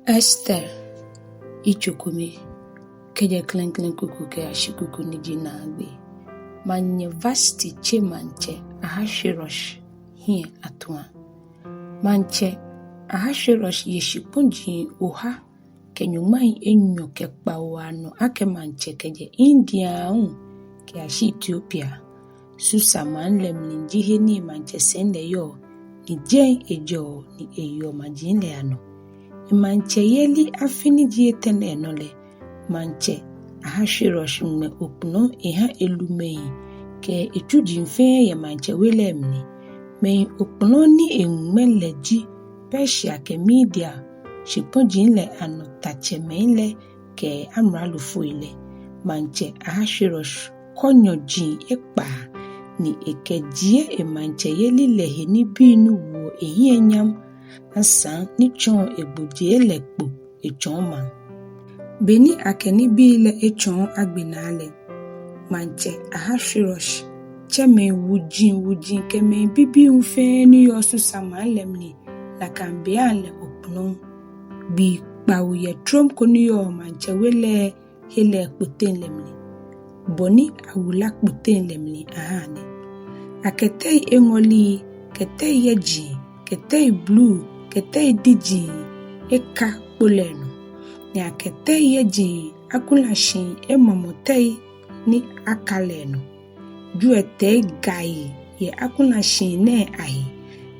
Esther Ichukumi keje klenklen kuku ke ashikuku niji na agbe manye vasti che manche Ahasuerus hie atwa manche Ahasuerus yeshipunji oha kenyumai enyo ke kpawano ake manche keje India ke ashi Ethiopia susa manlem ninjihe ni manche sende yo ni jen ejo ni eyo majinle ano manche yeli afini jietene enole manche Ahasuerus me opno eha elumei ke etujinfe ye manche welemni me opno ni enmeleji Persia ke media shiponjinle ano tachemele ke amralufu ile manche Ahasuerus konyoji ekpa ni ekejie manche yeli lehe ni binu wo enyam asan ni chon egbodie lekpo echonma beni akeni bile echon agbenale manche Ahasuerus cheme wujin keme bibi unfe ni yosu samalemni la kambiale opno bi kpawye trom koniyo manche wele hele kpoten lemni boni awula kpoten lemni ahane aketei engoli ketei yeji ketei blue ketei diji eka poleno ni aketei yeji akulashin emamotei ni akaleno juetei gai ye akulashin ne ai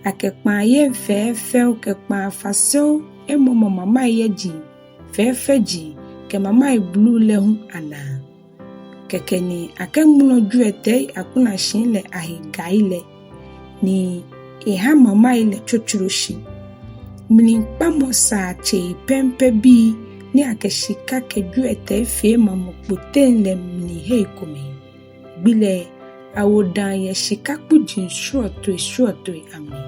akekpa ye fefe kekpa faseo emomo mama yeji fefeji ke mama blue lehu ana kekeni akemuno juetei akulashin le ai gai le ni eha mama ile chochurushi mini pamo sa che pempe bi ni akeshika keju ete fe mamo poten le mini heikome bile awodan ye shika kujin shuoto ami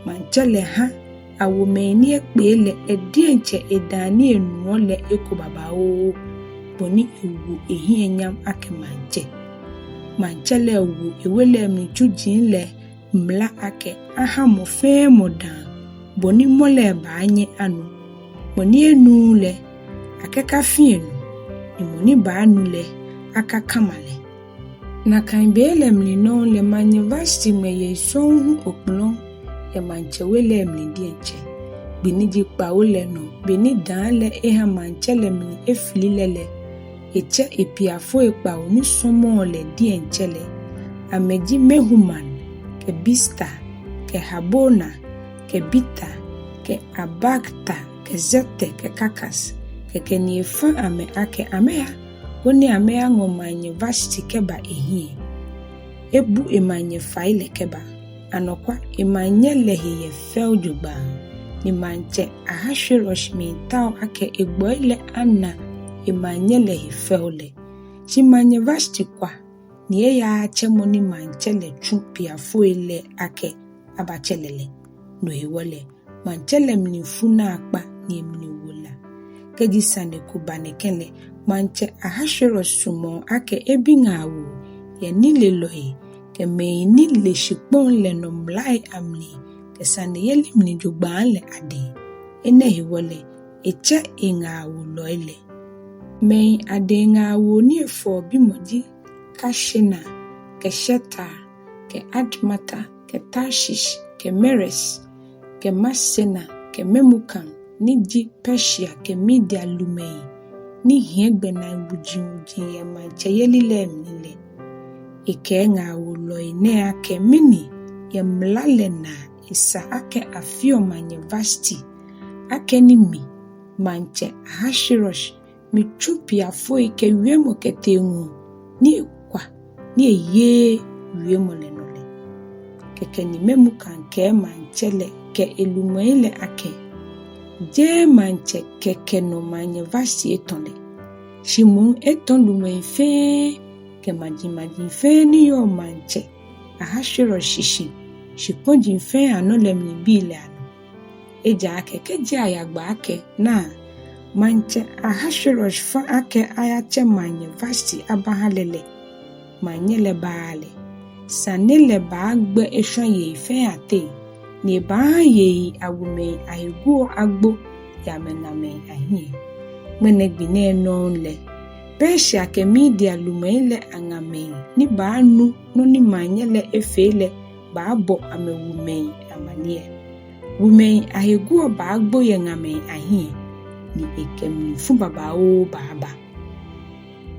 manchele ha awomeni ekpele edienche edani enu le ekobaba o boni ewu ehienyam akemanje manchele ewu ewele mi jujin le mla ake aha mo fe modan boni mole ba anye anu boni enu le akeka fienu ni moni ba anu le aka kamale na kan bele mli no le university me ye sonhu opno e manche wele mli dienche biniji pa ole no bini dan le eha manche le mli efililele eche epiafo epa oni somo le dienche le ameji mehuman ke bista ke habona ke bita ke abagta ke zete ke kakas ke keniefa ame ake amea woni amea ngoma university keba ehie ebu emanye faile keba anokwa emanye lehe ye feljuba ni manche Ahasuerus mintao ake egboile ana emanye lehe fele chimanye university kwa ni ya chemoni manche le chupia foile ake abachelele no hewole manchele mnifuna akpa ni mniwola kegisane kubane kele manche Ahasuerus sumo ake ebingawo ye nile lohe ke me nile shipon le no mlai amni ke sane yeli mnijugba le ade ene hewole eche ingawo loile me ade ngawo ni efo bimoji Kashina, ke Sheta, ke Admata, ke Tarshish, ke Meres, ke Masena, ke Memukan, niji Persia, ke Media Lumei, ni hiegbe na wujin ye manche yeli lemnile. Ike nga uloi nea ke mini, ye mlale na isa ake afio university, ake nimi, manche Ahasuerus, mi chupi afo ike wemo ke tengu, ni eye wiemolenole keke ni memukan ke manchele ke elumoile ake je manche keke no manye vasi etonle shimun eton lumen fe ke maji fe ni yo manche Ahasuerus shishi shiponji fe anole mni bile ano eja ake keje ayagba ake na manche Ahasuerus fa ake ayache manye vasi abahalele manyele baale sanele baagbe eshan ye ife ate ni ba ye awume aiguo agbo media mengame ahie mene gbine non le Persia ke media lumele angame ni ba nu no ni manyele efele ba bo ame wumen amanie wumen ahegu ba agbo ye ngame ahie ni ekem fu baba o baba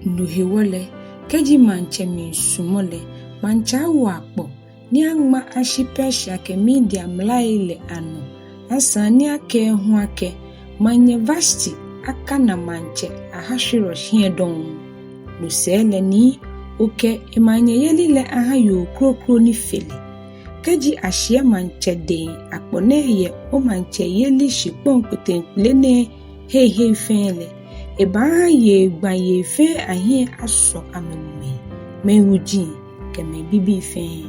nuhewole keji manche mi sumole mancha wakpo ni angma ashi Persia ke media mlaile anu asani ake hu ake manye vasti aka na manche ahashiro hiedon lusele ni oke emanye yelile aha yo krokro ni fele keji ashia manche de akponeye o manche yeli shipon kutenple ne hey fele eba ye gba ye fe ahie aso amelume mehuji keme bibi fe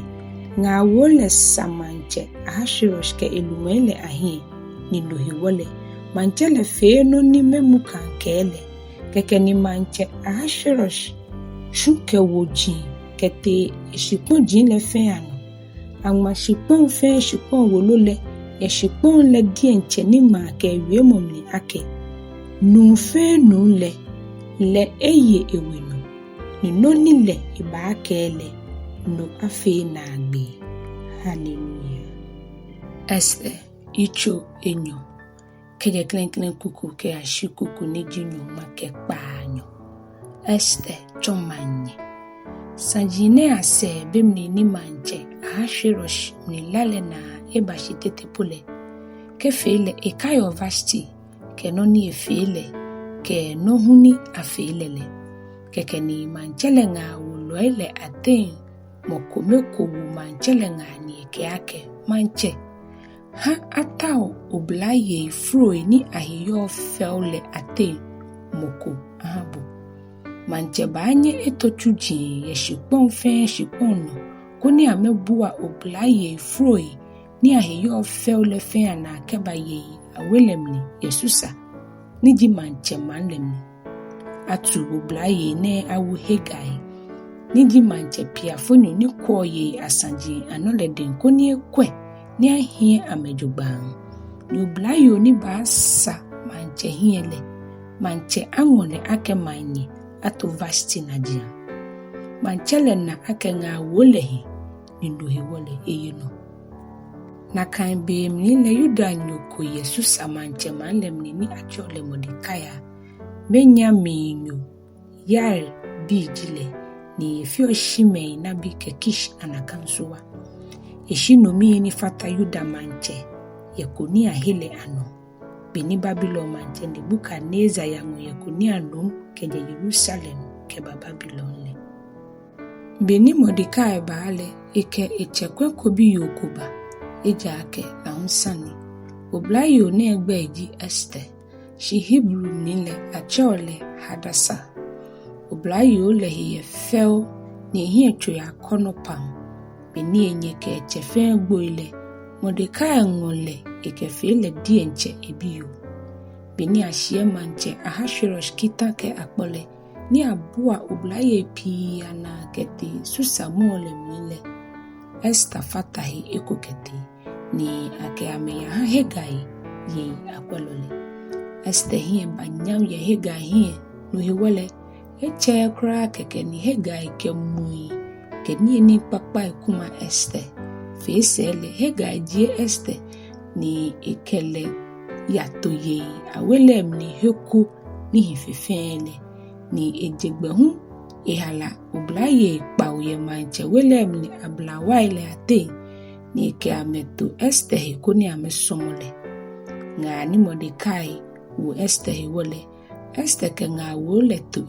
nga wole samanche ahashiro ke elumele ahie ni lohiwole manche le fe no ni memuka kele keke ni manche ahashirosh shuke woji kete shipon jin le fe ano angma shipon fe shipon wolole ye shipon le dienche ni ma ke wiemomni ake nu fe nu le eye ewenu ni no ni le iba kele no afe na agbe hallelujah Esther icho enyo keje klenklen kuku ke ashikuku ni jinu make panyo Esther chomanye sanjine ase bemni ni manche ahashirosh ni lale na ebashitete pole ke fele ekayo vasti ke no ni efele ke no huni afelele ke ni manchele nga uloele aten mokomeko manchele nga ni ke ake manche ha atao oblaye froi ni ahiyo feole ate moko ahabu manche banye etochuji ye shipon fe shipon no koni amebua oblaye froi ni ahiyo feole fe ana kebaye awelemni yesusa ni di manche manlemni atu oblaye ne awu hegai ni di manche piafonyo ni koye asanji anoleden koni ekwe ni ahie amejugban ni oblayo ni basa manche hiele manche angole ake manye ato vasti na dia manchele na ake nga wolehi ni ndohe wole eyeno na kan be mnile yuda nyoko yesusa manche manlemni ni achole Modekaya Benyaminyo yar bijile ni fio shimei na bi kekish anakansuwa Eshinomi ni fata yuda manche Yekonia hele ano beni Babylon manche Nebukadneza yango Yekonia nom keje Yerusalem keba Babylon le beni Modekaya baale eke echekwe kobi yokuba eja ake na unsani oblayo ne egbe eji Esther shi Hebrew nile achole Hadasa oblayo le hiye feo ni hiye choya kono pam beni enye ke echefe gboile Modekaya ngole ekefele dienche ebiyo beni ashie manche ahashirosh kita ke akpole ni abua oblaye pi ana kete susamole mile Esther fatahi ekokete ni ake ameya hegai ye akwelole Esther hiye banyam ye hegai hiye nuhiwele eche kra keke ni hegai ke mui ke ni papa ekuma Esther fesele hegai je Esther ni ekele yato ye awelem ni heku ni hifefele ni ejegbehu ehala oblaye paoye manche welem ni ablawaile ate ni ke ameto Esther hekoni amesomole nga ni Modekaya wo Esther wole Esther ke nga wole to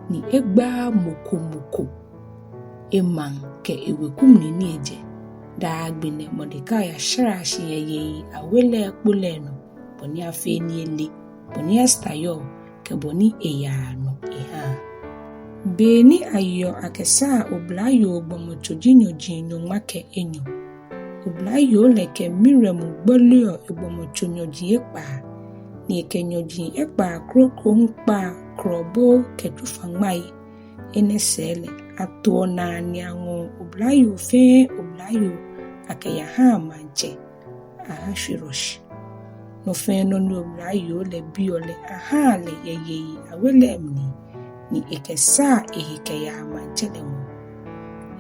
ni egba moko eman ke ewekum ni eje da agbene Modekaya sharashi ye awele kpoleno boni afe ni ele boni Esther yo ke boni eyano eha beni ayo akesa oblayo gbomochojinyo jinyo make enyo oblayo leke miremu gbolio egbomochonyo jiekpa ni kenyoji ekpa kroko nkpa krobo ketufangmai enesele atona nyango oblayo fe oblayo akeya ha manche ahashirosh no fe no no brayo le biole aha le ye awele mni ni ekesa ehike ya manchele mo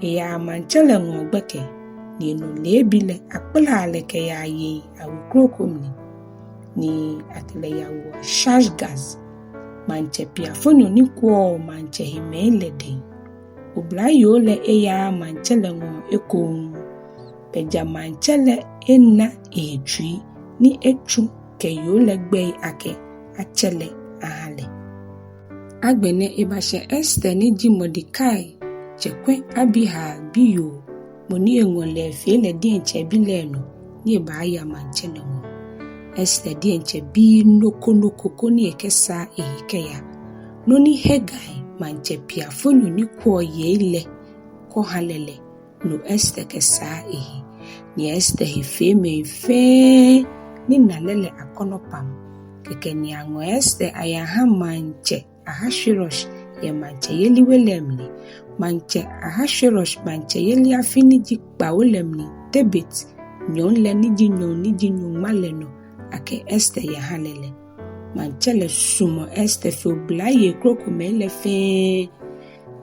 ya manchele ngo gbeke ni no lebile akpla le ke ya ye awukrokom ni atile ya wo charge gas manche pia fonyo ni kwa manche himele den obrayo le ya manchele ngo ekon peja manchele enna etwi ni etu ke yo legbe ake achele ahale agbene ibashe Esther ni ji Mordecai chekwe abiha biyo moni enwole fe le di enche bileno ni ba ya manchele ngo Esther di enche bi noko koni ekesa ehike ya no ni Hegai manche pia fonyo ni kwa yele ko halele no Esther kesa ehi ni Esther hefe me fe ni nalele akonopam keke ni ango Esther ayaha manche Ahasuerus ye manche yeli welemni manche Ahasuerus manche yeli afini jikpa welemni debit nyon le niji nyon maleno ake Esther ya halele manche le sumo Esther fe oblaye kroko mele fe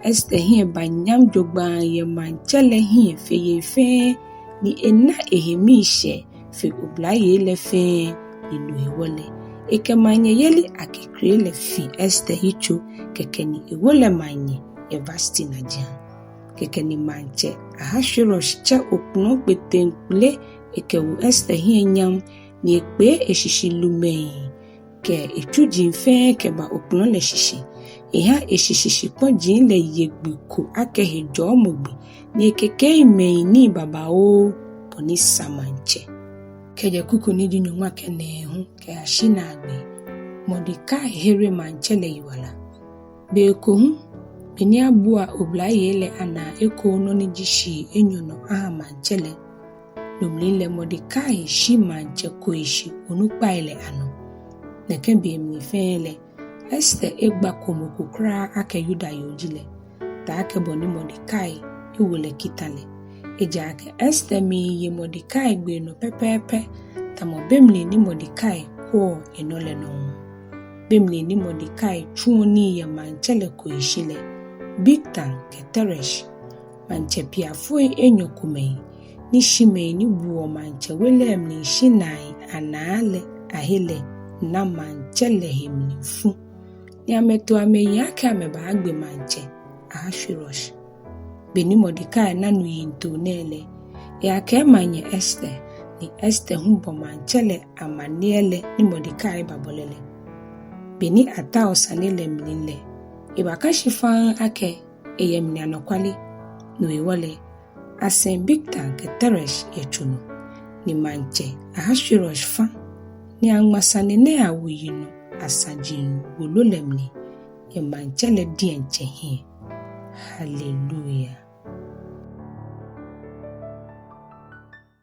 Esther hie banyam jogba ye manche le hie fe ye fe ni enna ehemishe fe oblaye le fe ni nuewole eke manye yeli akikre le fi Esther hicho keke ni ewole manye ye vasti na jan keke ni manche Ahasuerus cha okno betenkule eke wu Esther hie nyam ni ekpe eshishi lume ke etujin fe ke ba okno le shishi eha eshishi pojin le yegbiko ake hejo mogbe ni ekeke ime ni baba o poni samanche keje kuku ni di nyonwa kene hu ke ashina agbe Mordecai here manchele yiwala be ko hu beni abua oblaye le ana eko no ni jishi enyono aha manchele nomlile Mordecai shi manche ko ishi onupa ile ano neke bi mi fele Esther egba komoko kra ake Yuda yojile ta ake boni Mordecai iwole kitale eja ake Esther mi ye Mordecai gbe no pepepe tamo bemli ni Mordecai ko enole no bemli ni Mordecai chuoni ya manchele ko ishile Bigtan Keteresh manche pia foi enyokumei ni shimei ni buo manche welem ni shinai anale ahile na manchele himnifu ni ameto ameyake ameba agbe manche Ahasuerus beni Mordecai nanu yinto nele ya ke manye Esther ni Esther humbo manchele amaniele ni Mordecai babolele beni ata osanele mlinle ibaka shifan ake eyemni anokwali no ewole asen Bigtan Keteresh echuno ni manche Ahasuerus fa ni angmasane ne awuyino asajin wololemni ye manchele dienche hi hallelujah.